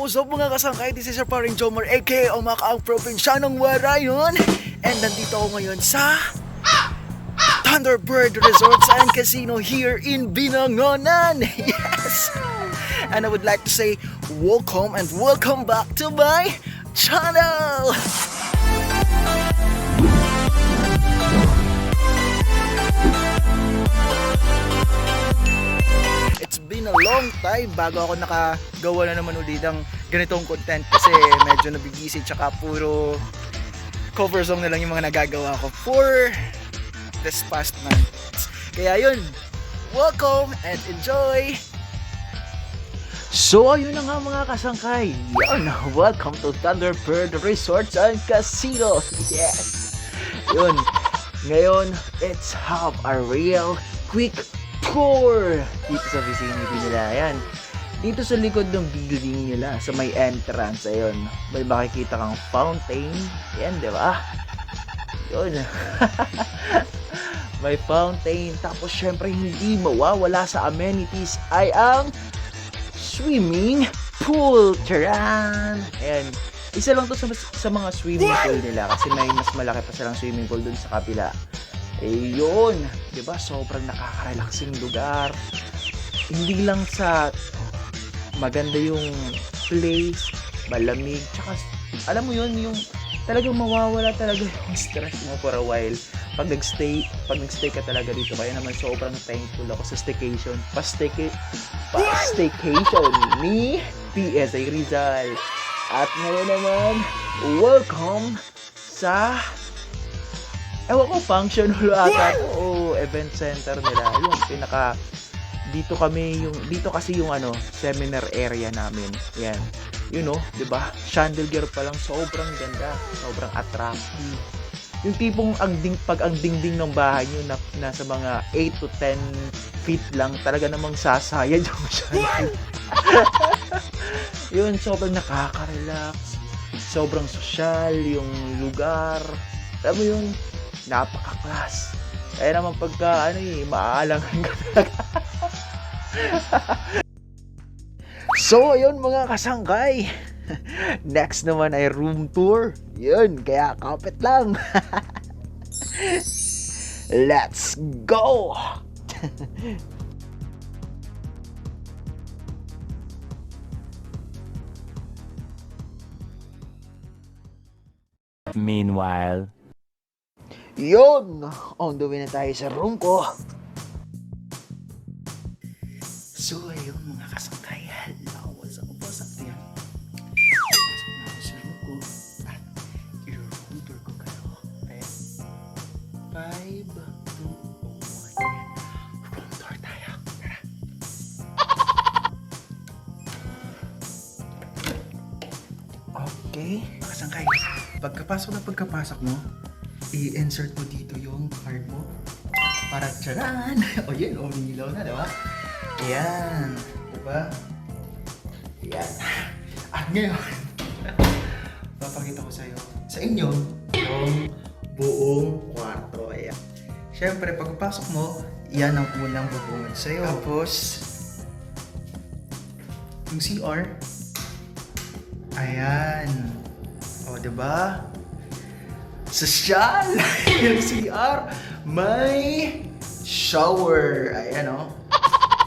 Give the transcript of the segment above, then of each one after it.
What's up mga kasangkay? This is your paring Jomar aka ang probinsyanong warayon. And nandito ako ngayon sa Thunderbird Resorts and Casino here in Binangonan. Yes! And I would like to say welcome and welcome back to my channel! It's been a long time bago ako nakagawa na naman ulit ng ganitong content kasi medyo nabibisi tsaka puro cover song na lang yung mga nagagawa ko for this past months. Kaya yun, welcome and enjoy! So ayun na nga mga kasangkay, yun, welcome to Thunderbird Resorts and Casino. Yes! Yun, ngayon, let's have a real quick tour dito sa vicinity nila. Ayan, dito sa likod ng building nila, sa may entrance, ayun, may makikita kang fountain. Ayan, di ba? Yun. May fountain. Tapos syempre hindi mawawala sa amenities ay ang swimming pool. Charan! Ayan, isa lang to sa mga swimming pool nila kasi may mas malaki pa silang swimming pool dun sa kapila. Ayun, 'di ba? Sobrang nakaka-relaxing lugar. Hindi lang sa maganda yung place, malamig, tsaka alam mo 'yun, yung talagang mawawala talaga yung stress mo for a while pag nagstay ka talaga dito. Kaya naman sobrang thankful ako sa staycation, staycation ni PSA Rizal. At ngayon naman, welcome sa function hall ata o event center nila. Yung dito kasi yung seminar area namin. Yan. You know, 'di ba? Chandelier pa lang sobrang ganda, sobrang attractive. Yung tipong pag ang dingding ng bahay niyo na nasa mga 8 to 10 feet lang, talaga namang sasayad yung chandelier. Yun, sobrang nakaka-relax. Sobrang sosyal yung lugar. Alam mo yun, napaka-class. Kaya naman pagka maaalangan ka talaga. So ayun mga kasangkay, next naman ay room tour. Yun, kaya kapit lang. Let's go. Meanwhile, Yun, on the way na tayo sa room ko. So ayun mga kasangkay, hello, what's up? Yan. Pasok na ako sa room ko at i-room tour ko kayo. Okay? 5, 2, 1, room tour tayo. Tara. Okay, kasangkay, pagkapasok mo, i-insert mo dito yung card mo para tsaran! O yun, umilaw na, diba? Ayan, diba? Ayan. At ngayon, papakita ko sa inyo, yung buong kwarto. Ayan. Siyempre, pagpasok mo, yan ang unang bubungad sa'yo. Tapos, yung CR, ayan. O, diba? Sosyal! Yung CR, may shower. Ayan o.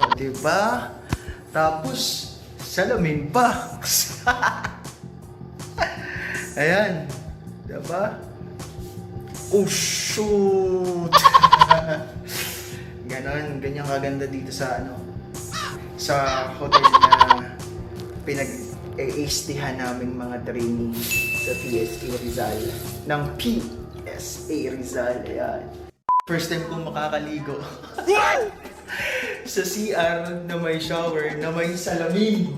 O, diba? Tapos, salamin pa. Ayan. Diba? Oh, shoot! Ganon. Ganyan kaganda dito sa sa hotel na pinag-ASThan naming mga training sa PSA Rizal. Ng PSA Rizal. Ayan. First time kong makakaligo. Sa CR na may shower, na may salamin.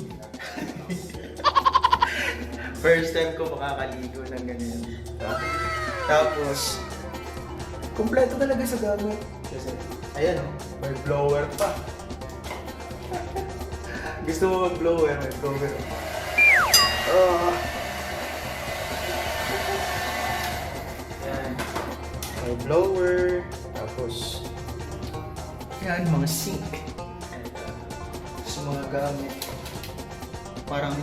First time ko makakaligo ng ganyan. Tapos, kompleto talaga sa gamit. Kasi, ayan may blower pa. Gusto mo mag-blower? May blower pa. Ayan. May blower. Tapos, yan, mga sink. Sa mga gamit. Parang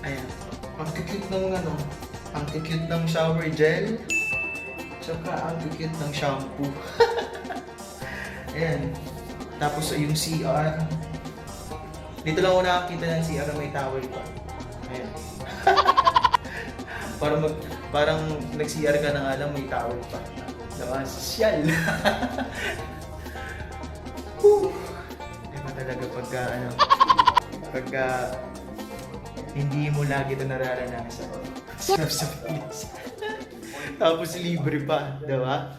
Ayan. Ang cute ng ano, ang cute ng shower gel. Tsaka ang cute ng shampoo. Ayan. Tapos yung CR. Dito lang ako nakakita ng CR na may towel pa. Ayan. Parang nag-CR ka na nga lang, may towel pa. Diba? Sosyal. Diba talaga pagka hindi mo lagi ito nararanasan. Sarap sa Pinas. Tapos libre pa, diba?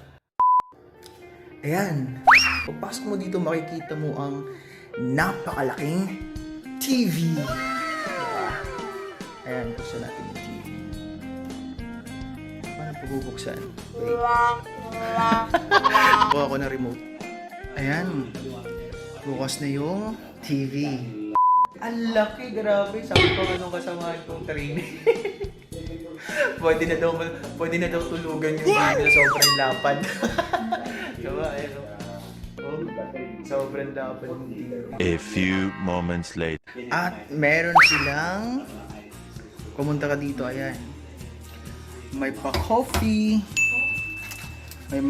Ayan. Pagpasok mo dito, makikita mo ang napakalaking TV. Diba? Ayan, gusto natin yung TV. Paano pabubuksan? Wait. Kuha ako ng remote. Ayan. Bukas na yung TV. Ang laki, grabe. Sabi ko anong kasamahan kong training. pwede na daw tulugan yung TV na sobrang lapad. Diba? Ayun. Oh, sobrang lapad yung TV. A few moments later. At meron silang pumunta ka dito, ayan. May pa-coffee. May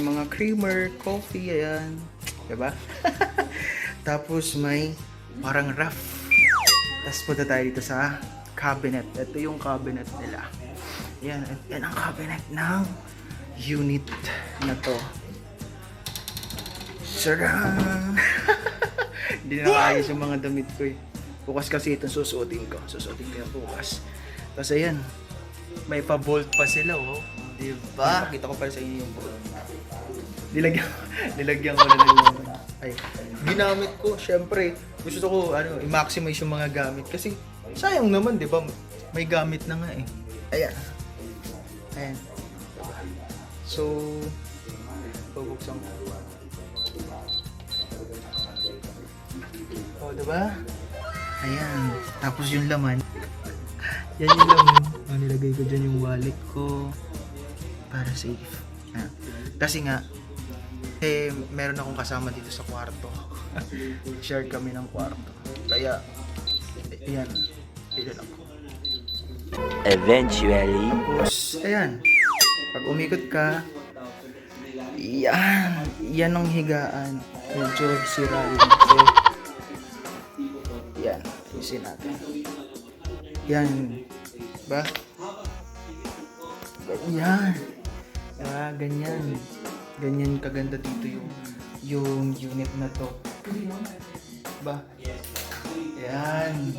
mga creamer, coffee, ayan. Diba? Tapos may parang ref. Tapos punta tayo dito sa cabinet. Ito yung cabinet nila. Yan ang cabinet ng unit na to. Sarang! Hindi na maayos yung mga damit ko eh. Bukas kasi itong susuotin ko. Susuotin ko yung bukas. Tapos ayan, may pa-bolt pa sila oh. Diba? Pakita ko pa sa inyo yung bolt. Nilagyan ko na lang. Ay, ginamit ko, syempre. Gusto ko i-maximize yung mga gamit. Kasi sayang naman, di ba? May gamit na nga eh. Ayan. Ayan. So, pabuksan ko. Oh, diba? Ayan. Tapos yung laman. Yan yung laman. Nilagay ko dyan yung wallet ko. Para safe. Ayan. Kasi nga, meron akong kasama dito sa kwarto. Share kami ng kwarto. Kaya, ayan. Ilan ako. Eventually. Tapos, ayan. Pag umikot ka, yan ang higaan. Medyo sira yun. So, yan. Ayusin natin. Yan. Ba? Ganyan. Ganyan. Ganyan kaganda dito yung unit na to. Ba? Yan.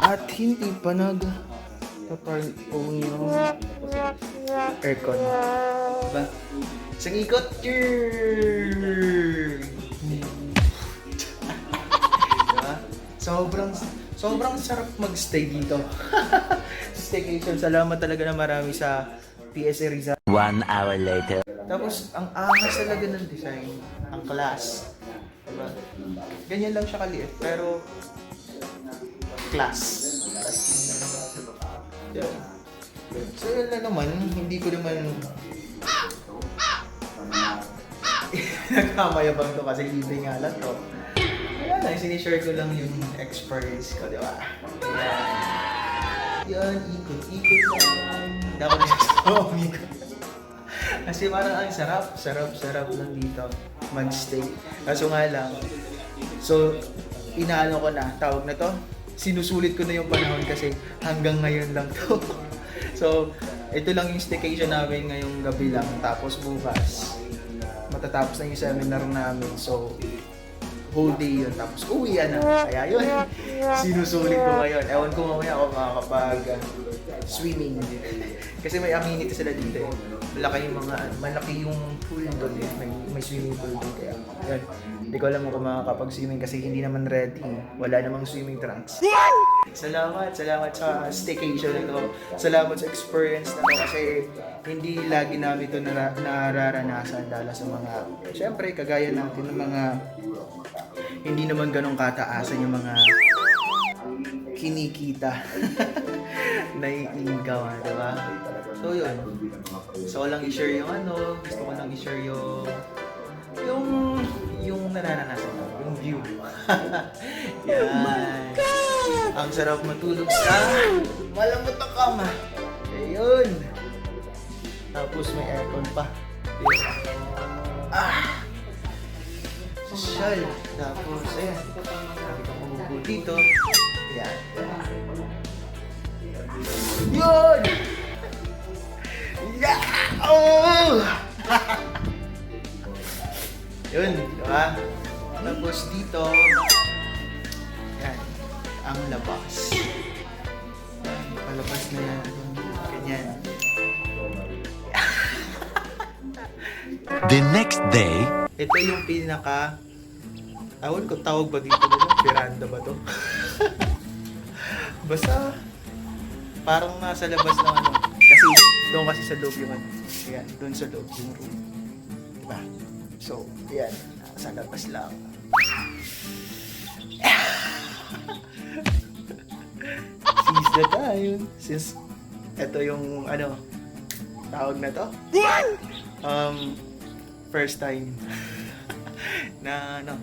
At hindi pa nag-turn on yung aircon. Ba? Isang ikot. Diba? Sobrang sarap mag-stay dito. Staycation. Salamat talaga na marami sa PSA Rizal. 1 hour later. Tapos, ang angas talaga ng design. Ang class. Diba? Ganyan lang siya kaliit. Pero, class. Yan. So, yun lang naman. Hindi ko naman nagkamayabang to kasi libre nga lang to. Wala lang. Sinishare ko lang yung experience ko. Diba? Yan. Ikot lang. Dapat nagsasawa umikot. Kasi parang ang sarap lang dito mag-stay. Kaso nga lang, so inaano ko na, tawag na to, sinusulit ko na yung panahon kasi hanggang ngayon lang to. So, ito lang yung staycation namin ngayong gabi lang. Tapos bukas, matatapos na yung seminar namin. So, whole day yun. Tapos uwi na. Kaya yun, sinusulit ko ngayon. Ewan ko mamaya ako makakapag swimming. Kasi may amenity sila dito eh. Malaki yung pool doon eh. May swimming pool doon. Kaya yun. Hindi ko alam kung makakapag-swimming kasi hindi naman ready. Wala namang swimming trunks. Salamat sa staycation nito. Salamat sa experience na to kasi hindi lagi namin ito nararanasan dahil sa mga, syempre kagaya natin ng mga hindi naman ganong kataasan yung mga kinikita na iingaw, diba? So yun. So lang i-share yung gusto ko lang i-share yung nararanasan ko, yung view. Yan. Ang sarap matulog sa malambot na kama. Ayun. Tapos may aircon pa. Social. Tapos, ayan. Sabi ko mabubuo dito. Ayan. Yun! Yeah! Oh! Yun, diba? Tapos dito, yan, ang labas. Yan, palabas na yan. Ganyan. The next day, Ito yung pinaka, tawag ko, tawag ba dito? Veranda ba to? Basta, parang nasa labas ng ano. Kasi, doon kasi sa loob yung ano. Ayan, doon sa loob yung room. Diba? So, ayan, nasa labas lang. Seize the time. Since, ito yung, ano, tawag na to? First time na, ano,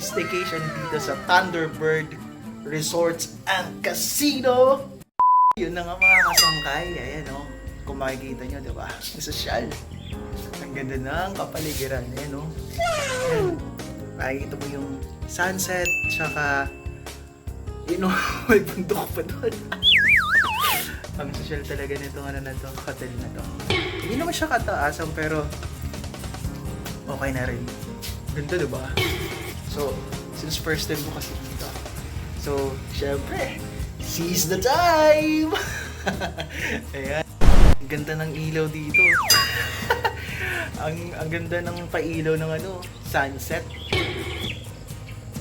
staycation dito sa Thunderbird Resorts and Casino. Yun na nga mga kasangkay. Ayan o. Kung makikita nyo, diba? Sosyal. Ang ganda ng kapaligiran. Ayan o. Ayan. Makikita mo yung sunset. Tsaka, yun o, may bundok pa doon. Ang sosyal talaga nitong ano na to, hotel na to. Hindi naman siya kataasan pero okay na rin. Ganda, diba? So, since first time ko kasi dito. So, syempre, seize the time! Ayan. Ang ganda ng ilaw dito. ang ganda ng pailaw ng ano, sunset.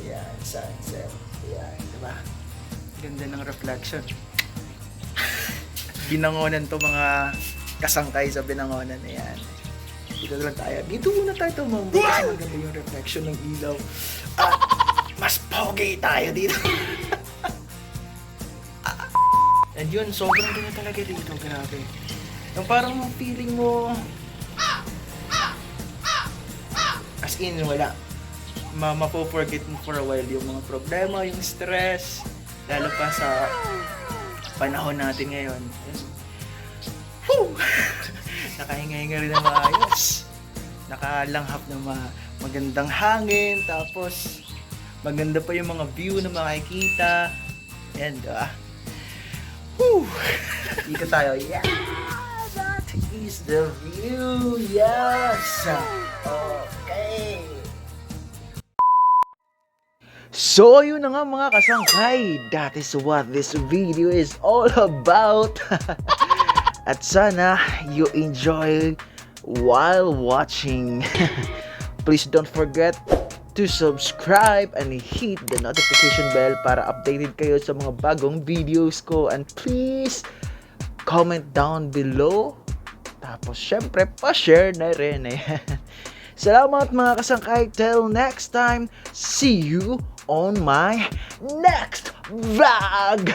Ayan, sunset. Ayan, diba? Ganda ng reflection. Binangonan to mga kasangkay sa Binangonan. Ayan. Dito lang tayo. Dito muna tayo tumambok kasi maganda yung reflection ng ilaw. At mas pogi tayo dito. And yun, sobrang ganda talaga dito. Grabe. Yung parang feeling mo as in, wala. Mapo-forget mo for a while yung mga problema, yung stress. Lalo pa sa panahon natin ngayon. Whew! Nakahinga-hinga rin ng maayos. Nakalanghap ng magandang hangin. Tapos, maganda pa yung mga view na makikita. Ayan, diba? Whew! Dito tayo. Yeah! That is the view! Yes! Okay! So, yun na nga mga kasangkay. That is what this video is all about. At sana you enjoy while watching. Please don't forget to subscribe and hit the notification bell para updated kayo sa mga bagong videos ko. And please comment down below. Tapos syempre pa-share na rin. Salamat mga kasangkay. Till next time. See you on my next vlog.